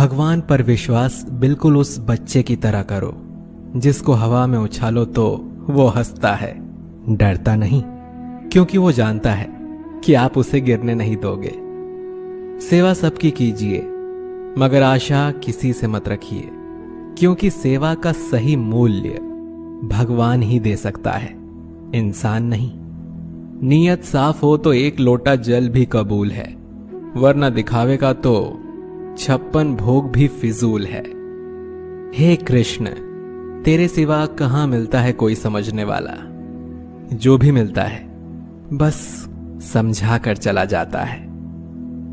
भगवान पर विश्वास बिल्कुल उस बच्चे की तरह करो जिसको हवा में उछालो तो वो हंसता है, डरता नहीं, क्योंकि वो जानता है कि आप उसे गिरने नहीं दोगे। सेवा सबकी कीजिए, मगर आशा किसी से मत रखिए, क्योंकि सेवा का सही मूल्य भगवान ही दे सकता है, इंसान नहीं। नीयत साफ हो तो एक लोटा जल भी कबूल है, वरना दिखावे का तो 56 भोग भी फिजूल है। हे कृष्ण, तेरे सिवा कहां मिलता है कोई समझने वाला? जो भी मिलता है बस समझा कर चला जाता है।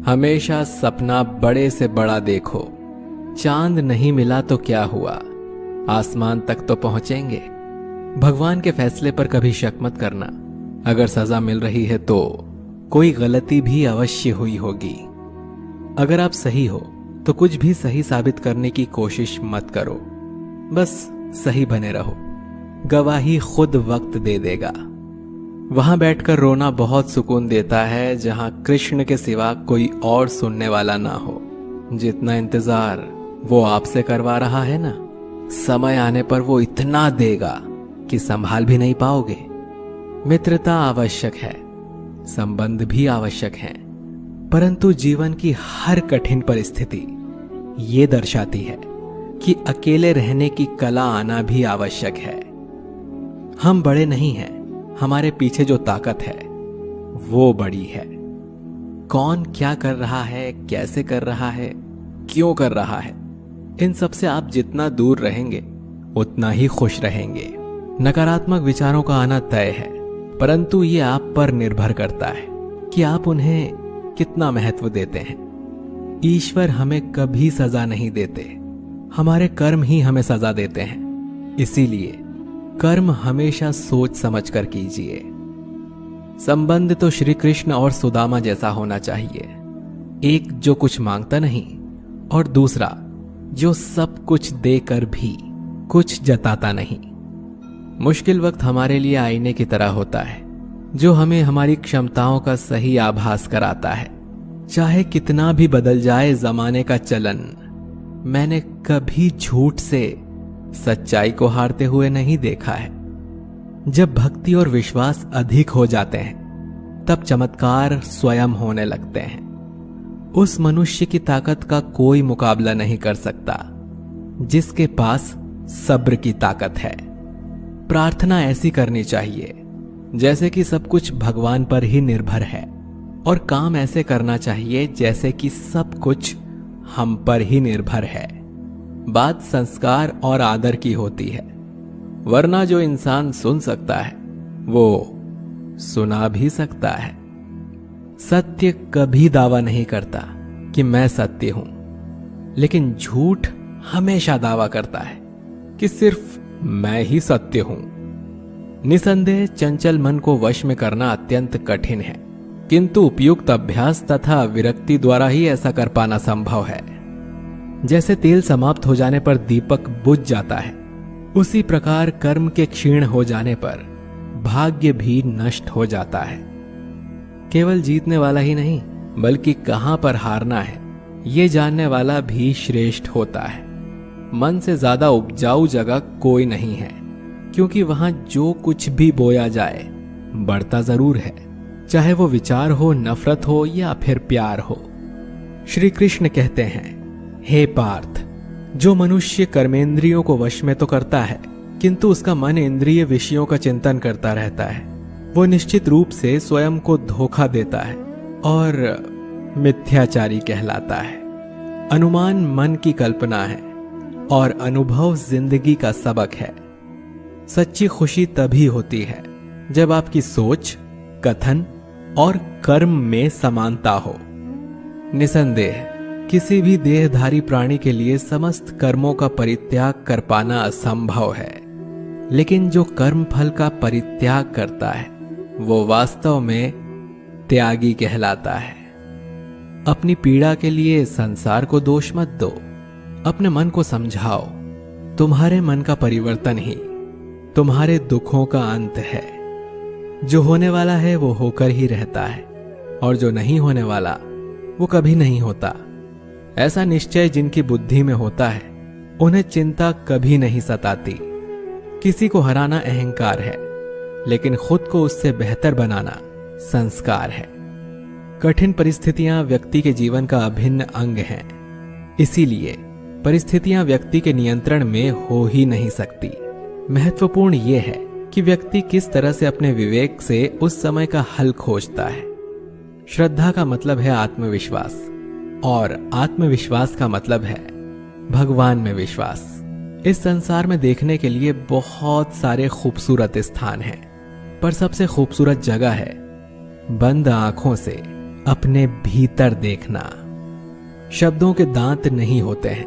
हमेशा सपना बड़े से बड़ा देखो, चांद नहीं मिला तो क्या हुआ, आसमान तक तो पहुंचेंगे। भगवान के फैसले पर कभी शक मत करना, अगर सजा मिल रही है तो कोई गलती भी अवश्य हुई होगी। अगर आप सही हो तो कुछ भी सही साबित करने की कोशिश मत करो, बस सही बने रहो, गवाही खुद वक्त दे देगा। वहां बैठकर रोना बहुत सुकून देता है जहां कृष्ण के सिवा कोई और सुनने वाला ना हो। जितना इंतजार वो आपसे करवा रहा है ना, समय आने पर वो इतना देगा कि संभाल भी नहीं पाओगे। मित्रता आवश्यक है, संबंध भी आवश्यक है, परंतु जीवन की हर कठिन परिस्थिति ये दर्शाती है कि अकेले रहने की कला आना भी आवश्यक है। हम बड़े नहीं हैं, हमारे पीछे जो ताकत है वो बड़ी है। कौन क्या कर रहा है, कैसे कर रहा है, क्यों कर रहा है, इन सब से आप जितना दूर रहेंगे उतना ही खुश रहेंगे। नकारात्मक विचारों का आना तय है, परंतु ये आप पर निर्भर करता है कि आप उन्हें कितना महत्व देते हैं। ईश्वर हमें कभी सजा नहीं देते, हमारे कर्म ही हमें सजा देते हैं। इसीलिए कर्म हमेशा सोच समझ कर कीजिए। संबंध तो श्री कृष्ण और सुदामा जैसा होना चाहिए, एक जो कुछ मांगता नहीं और दूसरा जो सब कुछ देकर भी कुछ जताता नहीं। मुश्किल वक्त हमारे लिए आईने की तरह होता है, जो हमें हमारी क्षमताओं का सही आभास कराता है। चाहे कितना भी बदल जाए जमाने का चलन, मैंने कभी झूठ से सच्चाई को हारते हुए नहीं देखा है। जब भक्ति और विश्वास अधिक हो जाते हैं तब चमत्कार स्वयं होने लगते हैं। उस मनुष्य की ताकत का कोई मुकाबला नहीं कर सकता जिसके पास सब्र की ताकत है। प्रार्थना ऐसी करनी चाहिए जैसे कि सब कुछ भगवान पर ही निर्भर है, और काम ऐसे करना चाहिए जैसे कि सब कुछ हम पर ही निर्भर है। बात संस्कार और आदर की होती है, वरना जो इंसान सुन सकता है वो सुना भी सकता है। सत्य कभी दावा नहीं करता कि मैं सत्य हूं, लेकिन झूठ हमेशा दावा करता है कि सिर्फ मैं ही सत्य हूं। निसंदेह चंचल मन को वश में करना अत्यंत कठिन है, किंतु उपयुक्त अभ्यास तथा विरक्ति द्वारा ही ऐसा कर पाना संभव है। जैसे तेल समाप्त हो जाने पर दीपक बुझ जाता है, उसी प्रकार कर्म के क्षीण हो जाने पर भाग्य भी नष्ट हो जाता है। केवल जीतने वाला ही नहीं बल्कि कहां पर हारना है ये जानने वाला भी श्रेष्ठ होता है। मन से ज्यादा उपजाऊ जगह कोई नहीं है, क्योंकि वहां जो कुछ भी बोया जाए बढ़ता जरूर है, चाहे वो विचार हो, नफरत हो या फिर प्यार हो। श्री कृष्ण कहते हैं, हे पार्थ, जो मनुष्य कर्मेंद्रियों को वश में तो करता है किंतु उसका मन इंद्रिय विषयों का चिंतन करता रहता है, वो निश्चित रूप से स्वयं को धोखा देता है और मिथ्याचारी कहलाता है। अनुमान मन की कल्पना है और अनुभव जिंदगी का सबक है। सच्ची खुशी तभी होती है जब आपकी सोच, कथन और कर्म में समानता हो। निसंदेह किसी भी देहधारी प्राणी के लिए समस्त कर्मों का परित्याग कर पाना असंभव है, लेकिन जो कर्म फल का परित्याग करता है वो वास्तव में त्यागी कहलाता है। अपनी पीड़ा के लिए संसार को दोष मत दो, अपने मन को समझाओ। तुम्हारे मन का परिवर्तन ही तुम्हारे दुखों का अंत है। जो होने वाला है वो होकर ही रहता है, और जो नहीं होने वाला वो कभी नहीं होता। ऐसा निश्चय जिनकी बुद्धि में होता है उन्हें चिंता कभी नहीं सताती। किसी को हराना अहंकार है, लेकिन खुद को उससे बेहतर बनाना संस्कार है। कठिन परिस्थितियां व्यक्ति के जीवन का अभिन्न अंग हैं, इसीलिए परिस्थितियां व्यक्ति के नियंत्रण में हो ही नहीं सकती। महत्वपूर्ण यह है कि व्यक्ति किस तरह से अपने विवेक से उस समय का हल खोजता है। श्रद्धा का मतलब है आत्मविश्वास, और आत्मविश्वास का मतलब है भगवान में विश्वास। इस संसार में देखने के लिए बहुत सारे खूबसूरत स्थान हैं, पर सबसे खूबसूरत जगह है बंद आंखों से अपने भीतर देखना। शब्दों के दांत नहीं होते हैं,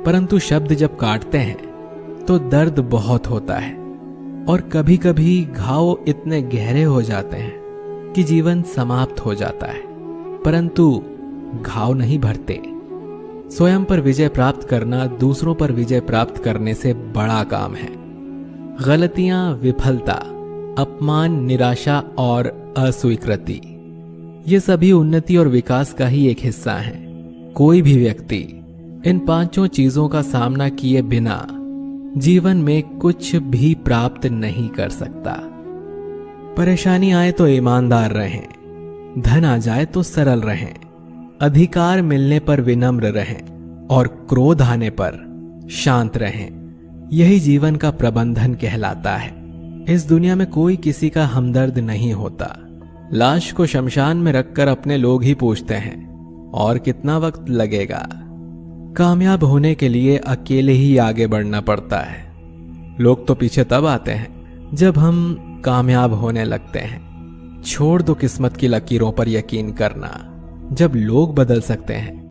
परंतु शब्द जब काटते हैं तो दर्द बहुत होता है, और कभी कभी घाव इतने गहरे हो जाते हैं कि जीवन समाप्त हो जाता है, परंतु घाव नहीं भरते। स्वयं पर विजय प्राप्त करना दूसरों पर विजय प्राप्त करने से बड़ा काम है। गलतियां, विफलता, अपमान, निराशा और अस्वीकृति, ये सभी उन्नति और विकास का ही एक हिस्सा हैं। कोई भी व्यक्ति इन पांचों चीजों का सामना किए बिना जीवन में कुछ भी प्राप्त नहीं कर सकता। परेशानी आए तो ईमानदार रहें, धन आ जाए तो सरल रहें, अधिकार मिलने पर विनम्र रहें और क्रोध आने पर शांत रहें। यही जीवन का प्रबंधन कहलाता है। इस दुनिया में कोई किसी का हमदर्द नहीं होता। लाश को शमशान में रखकर अपने लोग ही पूछते हैं और कितना वक्त लगेगा। कामयाब होने के लिए अकेले ही आगे बढ़ना पड़ता है। लोग तो पीछे तब आते हैं जब हम कामयाब होने लगते हैं। छोड़ दो किस्मत की लकीरों पर यकीन करना। जब लोग बदल सकते हैं